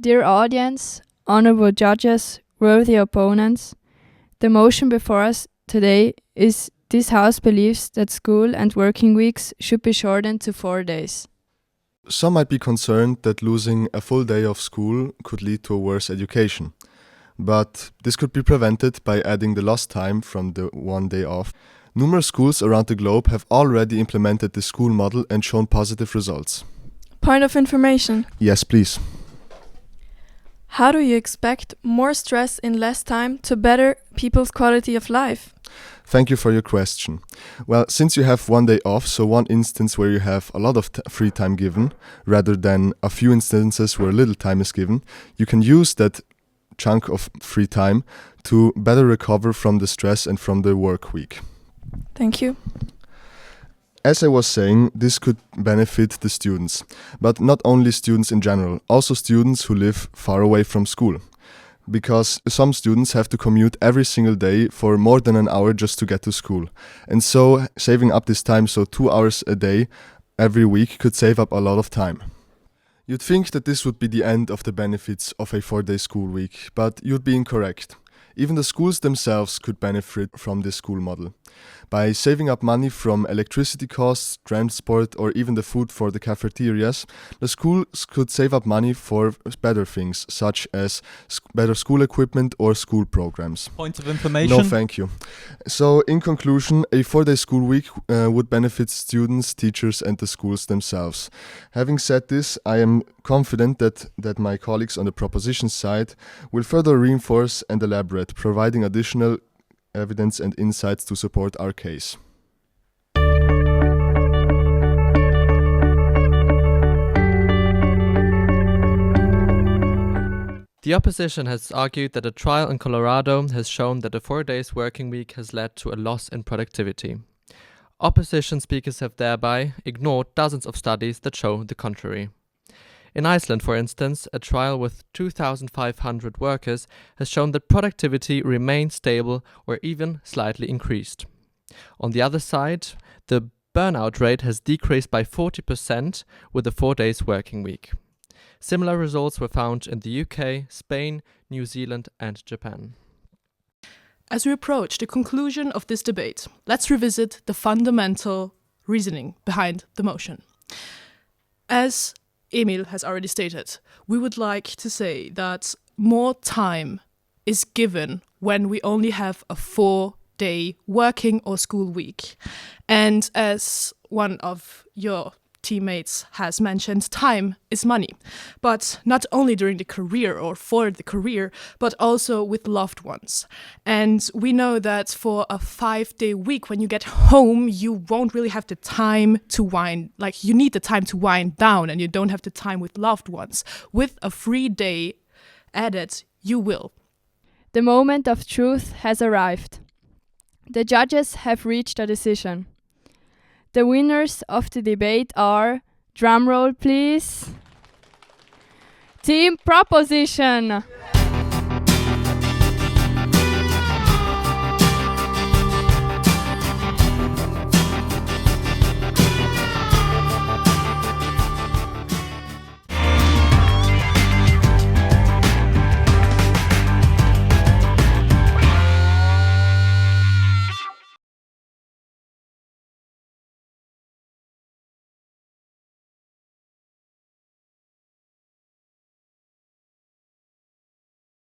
Dear audience, honorable judges, worthy opponents, the motion before us today is this House believes that school and working weeks should be shortened to 4 days. Some might be concerned that losing a full day of school could lead to a worse education. But this could be prevented by adding the lost time from the 1 day off. Numerous schools around the globe have already implemented the school model and shown positive results. Point of information. Yes, please. How do you expect more stress in less time to better people's quality of life? Thank you for your question. Well, since you have 1 day off, so one instance where you have a lot of free time given, rather than a few instances where little time is given, you can use that chunk of free time to better recover from the stress and from the work week. Thank you. As I was saying, this could benefit the students, but not only students in general, also students who live far away from school. Because some students have to commute every single day for more than an hour just to get to school. And so saving up this time, so 2 hours a day every week, could save up a lot of time. You'd think that this would be the end of the benefits of a 4-day school week, but you'd be incorrect. Even the schools themselves could benefit from this school model. By saving up money from electricity costs, transport, or even the food for the cafeterias, the schools could save up money for better things, such as better school equipment or school programs. Point of information? No, thank you. So, in conclusion, a 4-day school week would benefit students, teachers, and the schools themselves. Having said this, I am confident that my colleagues on the proposition side will further reinforce and elaborate, providing additional evidence and insights to support our case. The opposition has argued that a trial in Colorado has shown that a 4 days working week has led to a loss in productivity. Opposition speakers have thereby ignored dozens of studies that show the contrary. In Iceland, for instance, a trial with 2,500 workers has shown that productivity remained stable or even slightly increased. On the other side, the burnout rate has decreased by 40% with a 4 days working week. Similar results were found in the UK, Spain, New Zealand, and Japan. As we approach the conclusion of this debate, let's revisit the fundamental reasoning behind the motion. As Emil has already stated, we would like to say that more time is given when we only have a 4-day working or school week. And as one of your teammates has mentioned, time is money. But not only during the career or for the career, but also with loved ones. And we know that for a 5-day week, when you get home, you won't really have the time to you need the time to wind down, and you don't have the time with loved ones. With a free day added, you will. The moment of truth has arrived. The judges have reached a decision. The winners of the debate are, drumroll please, Team Proposition!